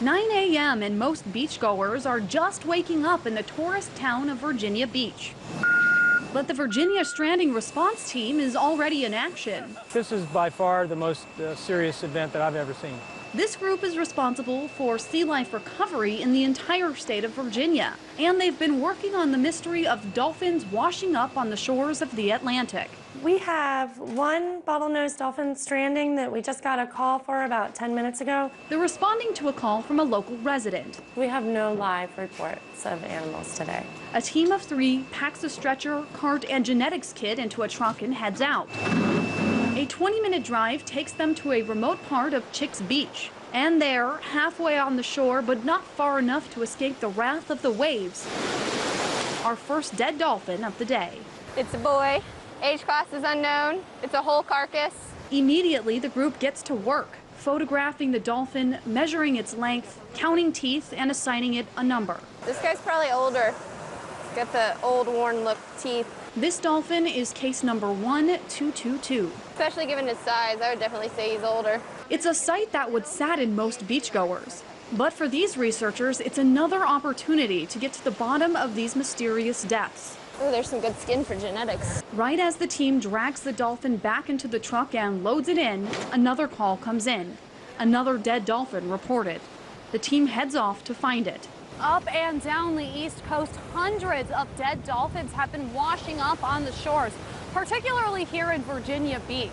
9 a.m. and most beachgoers are just waking up in the tourist town of Virginia Beach. But the Virginia Stranding Response Team is already in action. This is by far the most serious event that I've ever seen. This group is responsible for sea life recovery in the entire state of Virginia, and they've been working on the mystery of dolphins washing up on the shores of the Atlantic. We have one bottlenose dolphin stranding that we just got a call for about 10 minutes ago. They're responding to a call from a local resident. We have no live reports of animals today. A team of 3 packs a stretcher, cart, and genetics kit into a truck and heads out. A 20-minute drive takes them to a remote part of Chicks Beach. And there, halfway on the shore, but not far enough to escape the wrath of the waves, our first dead dolphin of the day. It's a boy. Age class is unknown. It's a whole carcass. Immediately, the group gets to work, photographing the dolphin, measuring its length, counting teeth, and assigning it a number. This guy's probably older. He's got the old, worn-look teeth. This dolphin is case number 1222. Especially given his size, I would definitely say he's older. It's a sight that would sadden most beachgoers. But for these researchers, it's another opportunity to get to the bottom of these mysterious deaths. Oh, there's some good skin for genetics. Right as the team drags the dolphin back into the truck and loads it in, another call comes in. Another dead dolphin reported. The team heads off to find it. Up and down the East Coast, hundreds of dead dolphins have been washing up on the shores, particularly here in Virginia Beach.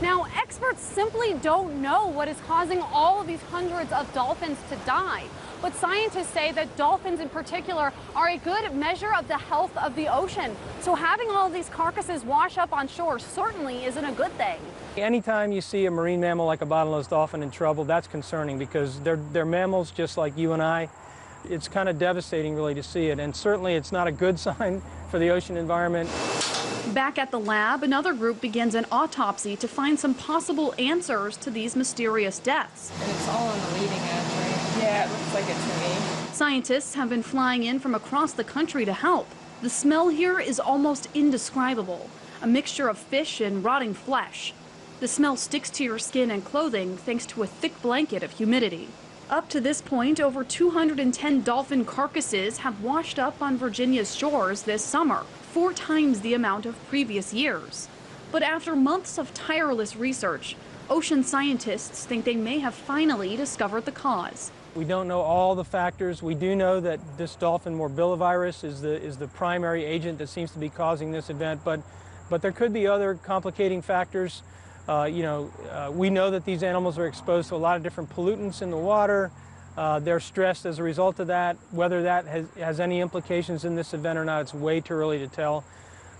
Now, experts simply don't know what is causing all of these hundreds of dolphins to die. But scientists say that dolphins in particular are a good measure of the health of the ocean. So having all of these carcasses wash up on shore certainly isn't a good thing. Anytime you see a marine mammal like a bottlenose dolphin in trouble, that's concerning because they're mammals just like you and I. It's kind of devastating really to see it, and certainly it's not a good sign for the ocean environment. Back at the lab, another group begins an autopsy to find some possible answers to these mysterious deaths. And it's all on the leading edge, right? Yeah, it looks like it to me. Scientists have been flying in from across the country to help. The smell here is almost indescribable, a mixture of fish and rotting flesh. The smell sticks to your skin and clothing thanks to a thick blanket of humidity. Up to this point, over 210 dolphin carcasses have washed up on Virginia's shores this summer, 4 times the amount of previous years. But after months of tireless research, ocean scientists think they may have finally discovered the cause. We don't know all the factors. We do know that this dolphin morbillivirus is the primary agent that seems to be causing this event, but there could be other complicating factors. We know that these animals are exposed to a lot of different pollutants in the water. They're stressed as a result of that. Whether that has any implications in this event or not, it's way too early to tell.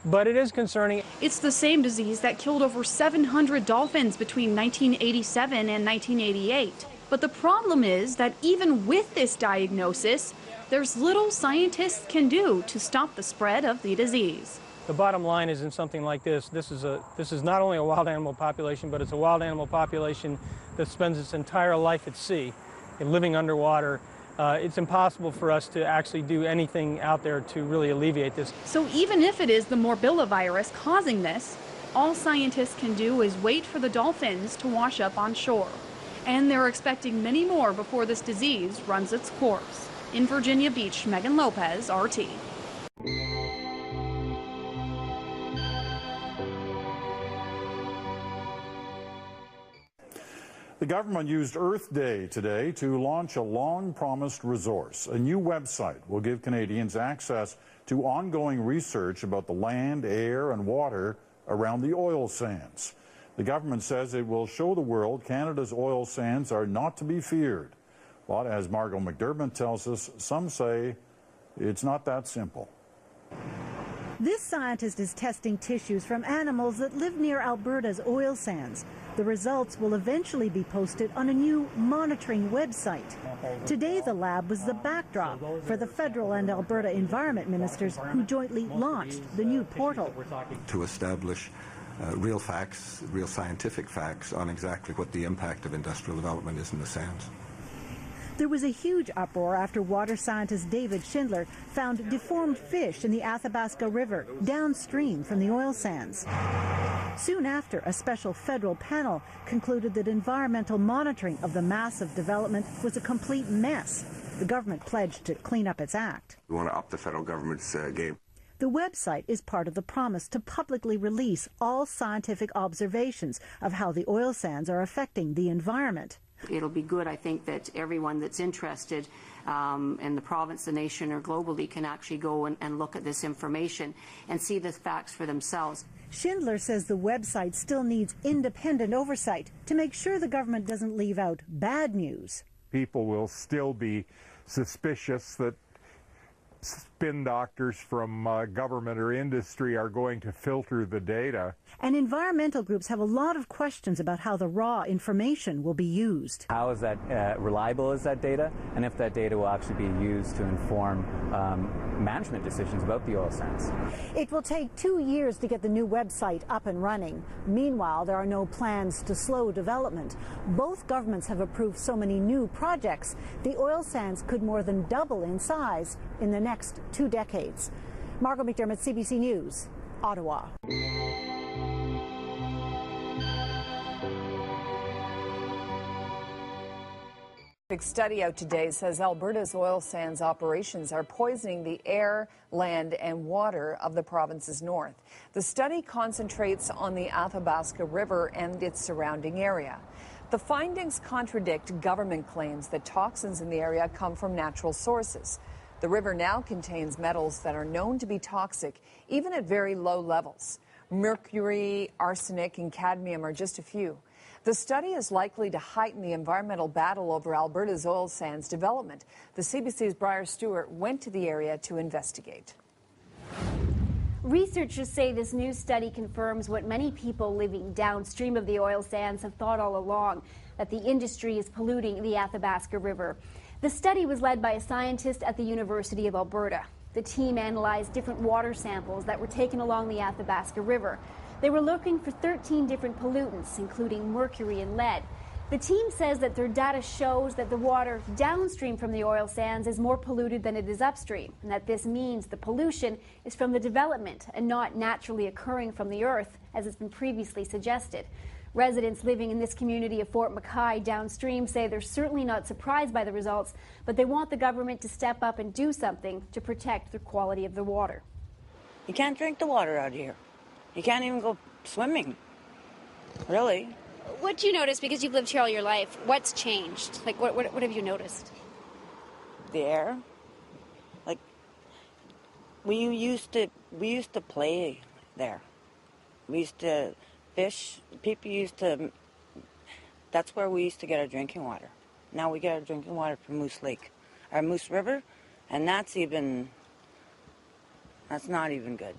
But it is concerning. It's the same disease that killed over 700 dolphins between 1987 and 1988. But the problem is that even with this diagnosis, there's little scientists can do to stop the spread of the disease. The bottom line is in something like this, this is not only a wild animal population, but it's a wild animal population that spends its entire life at sea and living underwater. It's impossible for us to actually do anything out there to really alleviate this. So even if it is the morbillivirus causing this, all scientists can do is wait for the dolphins to wash up on shore. And they're expecting many more before this disease runs its course. In Virginia Beach, Megan Lopez, RT. The government used Earth Day today to launch a long-promised resource. A new website will give Canadians access to ongoing research about the land, air, and water around the oil sands. The government says it will show the world Canada's oil sands are not to be feared. But as Margot McDermott tells us, some say it's not that simple. This scientist is testing tissues from animals that live near Alberta's oil sands. The results will eventually be posted on a new monitoring website. Today, the lab was the backdrop for the federal and Alberta environment ministers who jointly launched the new portal. To establish real facts, real scientific facts on exactly what the impact of industrial development is in the sands. There was a huge uproar after water scientist David Schindler found deformed fish in the Athabasca River downstream from the oil sands. Soon after, a special federal panel concluded that environmental monitoring of the massive development was a complete mess. The government pledged to clean up its act. We want to up the federal government's game. The website is part of the promise to publicly release all scientific observations of how the oil sands are affecting the environment. It'll be good, I think, that everyone that's interested in the province, the nation, or globally can actually go and look at this information and see the facts for themselves. Schindler says the website still needs independent oversight to make sure the government doesn't leave out bad news. People will still be suspicious that spin doctors from government or industry are going to filter the data. And environmental groups have a lot of questions about how the raw information will be used. How is that reliable is that data, and if that data will actually be used to inform management decisions about the oil sands. It will take 2 years to get the new website up and running. Meanwhile, there are no plans to slow development. Both governments have approved so many new projects, the oil sands could more than double in size in the next 2 decades. Margot McDermott, CBC News, Ottawa. A study out today says Alberta's oil sands operations are poisoning the air, land and water of the province's north. The study concentrates on the Athabasca River and its surrounding area. The findings contradict government claims that toxins in the area come from natural sources. The river now contains metals that are known to be toxic, even at very low levels. Mercury, arsenic and cadmium are just a few. The study is likely to heighten the environmental battle over Alberta's oil sands development. The CBC's Briar Stewart went to the area to investigate. Researchers say this new study confirms what many people living downstream of the oil sands have thought all along, that the industry is polluting the Athabasca River. The study was led by a scientist at the University of Alberta. The team analyzed different water samples that were taken along the Athabasca River. They were looking for 13 different pollutants, including mercury and lead. The team says that their data shows that the water downstream from the oil sands is more polluted than it is upstream, and that this means the pollution is from the development and not naturally occurring from the earth, as has been previously suggested. Residents living in this community of Fort McKay downstream say they're certainly not surprised by the results, but they want the government to step up and do something to protect the quality of the water. You can't drink the water out here. You can't even go swimming, really. What do you notice, because you've lived here all your life? What's changed? Like, what have you noticed? The air. Like, we used to play there. We used to fish. People used to. That's where we used to get our drinking water. Now we get our drinking water from Moose Lake, or Moose River, and that's not even good.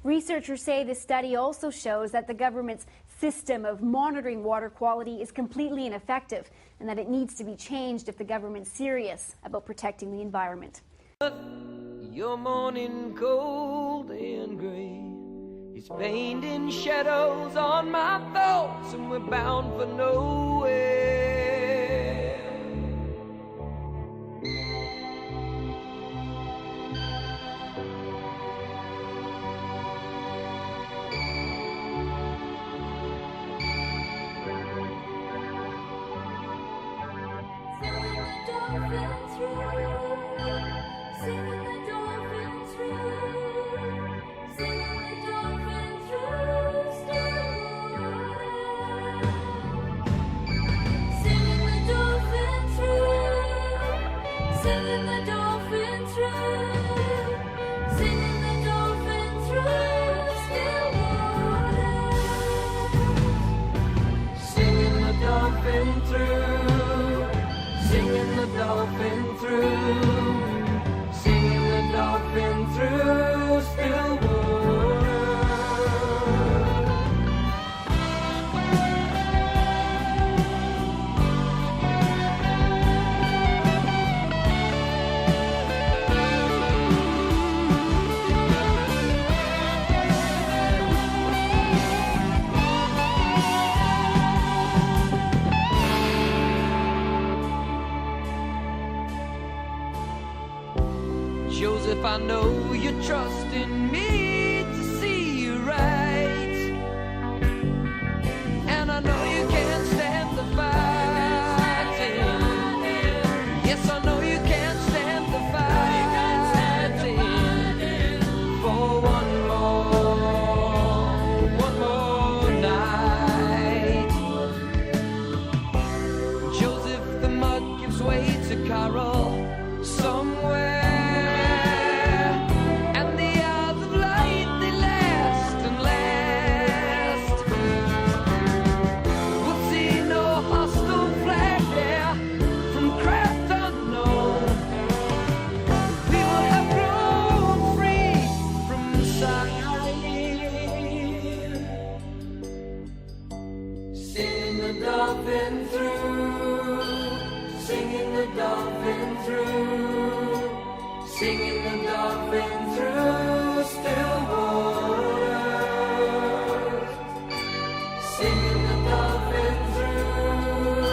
Researchers say this study also shows that the government's system of monitoring water quality is completely ineffective and that it needs to be changed if the government's serious about protecting the environment. Your morning cold and gray is painting shadows on my thoughts, and we're bound for nowhere. Joseph, I know you trust in me to see you right. way to carol somewhere. And the hours of light, they last and last. We'll see no hostile flag there from craft unknown. We will have grown free from sight. Singing the dolphin through, singing the dolphin through, singing the dolphin through still waters. Singing the dolphin through,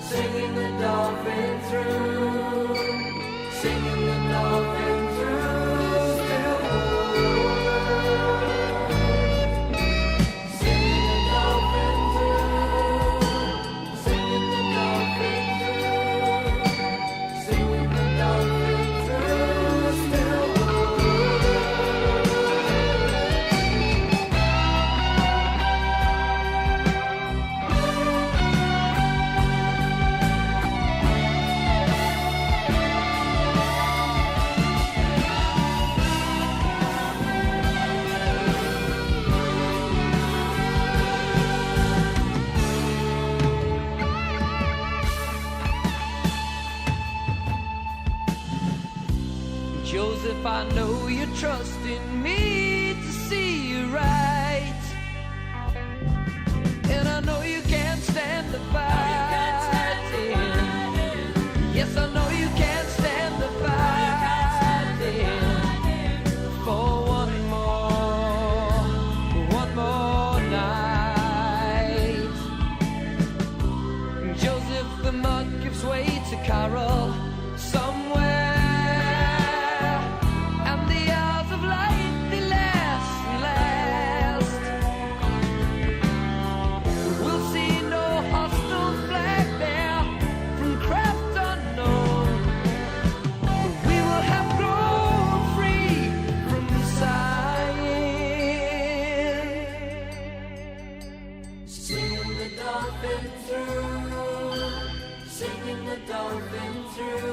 singing the dolphin through, singing the dolphin through still waters. Singing the dolphin through, singing the dolphin through, singing the dolphin through still Joseph, I know you're trusting me to see you right, and I know you can't stand the fighting. Yes, I know you can't stand the fighting for one more night. Joseph, the mud gives way to carol somewhere. Singing the dolphin through, singing the dolphin through.